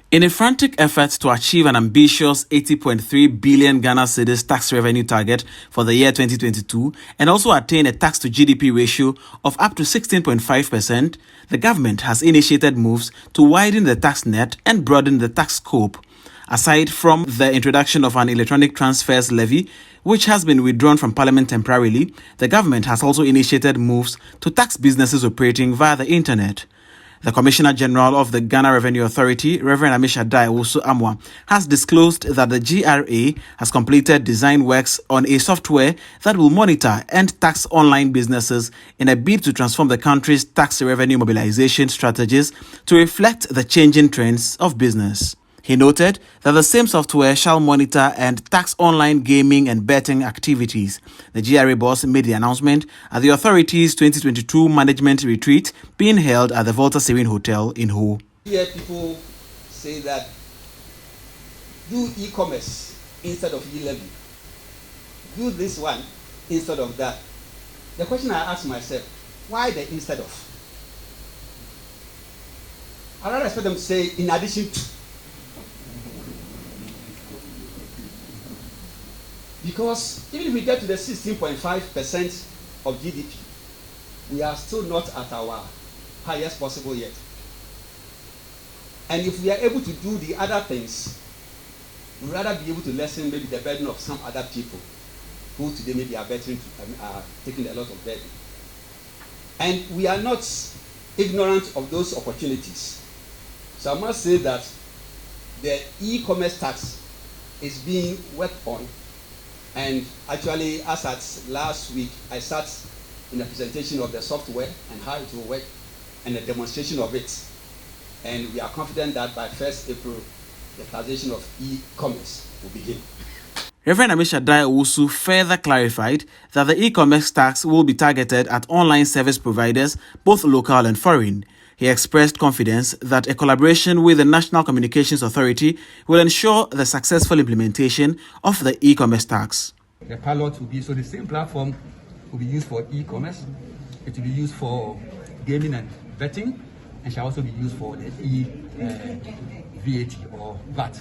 In a frantic effort to achieve an ambitious 80.3 billion Ghana cedis tax revenue target for the year 2022 and also attain a tax to GDP ratio of up to 16.5%, the government has initiated moves to widen the tax net and broaden the tax scope. Aside from the introduction of an electronic transfers levy, which has been withdrawn from Parliament temporarily, the government has also initiated moves to tax businesses operating via the internet. The Commissioner General of the Ghana Revenue Authority, Reverend Amishadai Owusu Amwa, has disclosed that the GRA has completed design works on a software that will monitor and tax online businesses in a bid to transform the country's tax revenue mobilization strategies to reflect the changing trends of business. He noted that the same software shall monitor and tax online gaming and betting activities. The GRA boss made the announcement at the authority's 2022 management retreat being held at the Volta Serene Hotel in Ho. Here people say that do e-commerce instead of e-levy. Do this one instead of that. The question I ask myself, why the instead of? I don't expect them to say in addition to. Because even if we get to the 16.5% of GDP, we are still not at our highest possible yet. And if we are able to do the other things, we'd rather be able to lessen maybe the burden of some other people who today maybe are taking a lot of burden. And we are not ignorant of those opportunities. So I must say that the e-commerce tax is being worked on. And actually, as at last week, I sat in a presentation of the software and how it will work and a demonstration of it. And we are confident that by 1st April, the taxation of e-commerce will begin. Reverend Amishadai Owusu further clarified that the e-commerce tax will be targeted at online service providers, both local and foreign. He expressed confidence that a collaboration with the National Communications Authority will ensure the successful implementation of the e-commerce tax. The pilot will be, so the same platform will be used for e-commerce, it will be used for gaming and betting, and shall also be used for the VAT or VAT.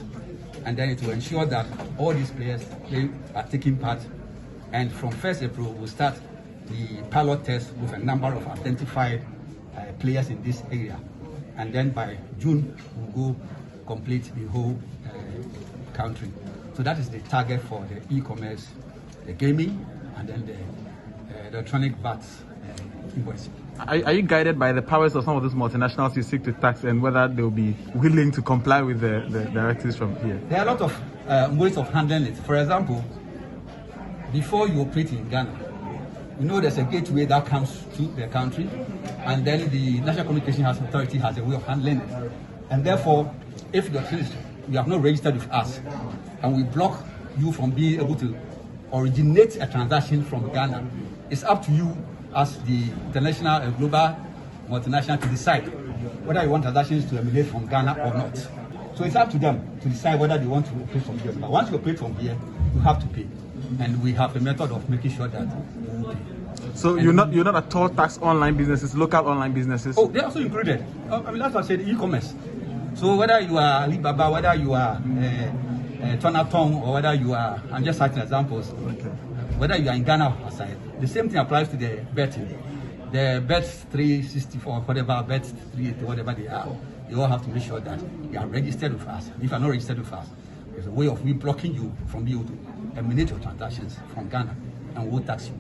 And then it will ensure that all these players they are taking part. And from 1st April, we'll start the pilot test with a number of identified players in this area, and then by June we'll go complete the whole country. So that is the target for the e-commerce, the gaming, and then the electronic VAT invoicing. Are you guided by the powers of some of those multinationals you seek to tax, and whether they will be willing to comply with the directives from here? There are a lot of ways of handling it. For example, before you operate in Ghana, you know there's a gateway that comes through the country, and then the National Communications Authority has a way of handling it. And therefore, if you have not registered with us, and we block you from being able to originate a transaction from Ghana, it's up to you as the international and global multinational to decide whether you want transactions to emanate from Ghana or not. So it's up to them to decide whether they want to operate from here. But once you operate from here, you have to pay. And we have a method of making sure that you will pay. So you're not at all tax online businesses, local online businesses? Oh, they're also included. I mean, that's what I said, e-commerce. So whether you are Alibaba, whether you are Tonatong, or whether you are, I'm just citing examples, okay. Whether you are in Ghana or outside, the same thing applies to the betting. The bet 364, whatever, bet 380, whatever they are, you all have to make sure that you are registered with us. If you are not registered with us, there's a way of we blocking you from being able to emanate your transactions from Ghana, and we'll tax you.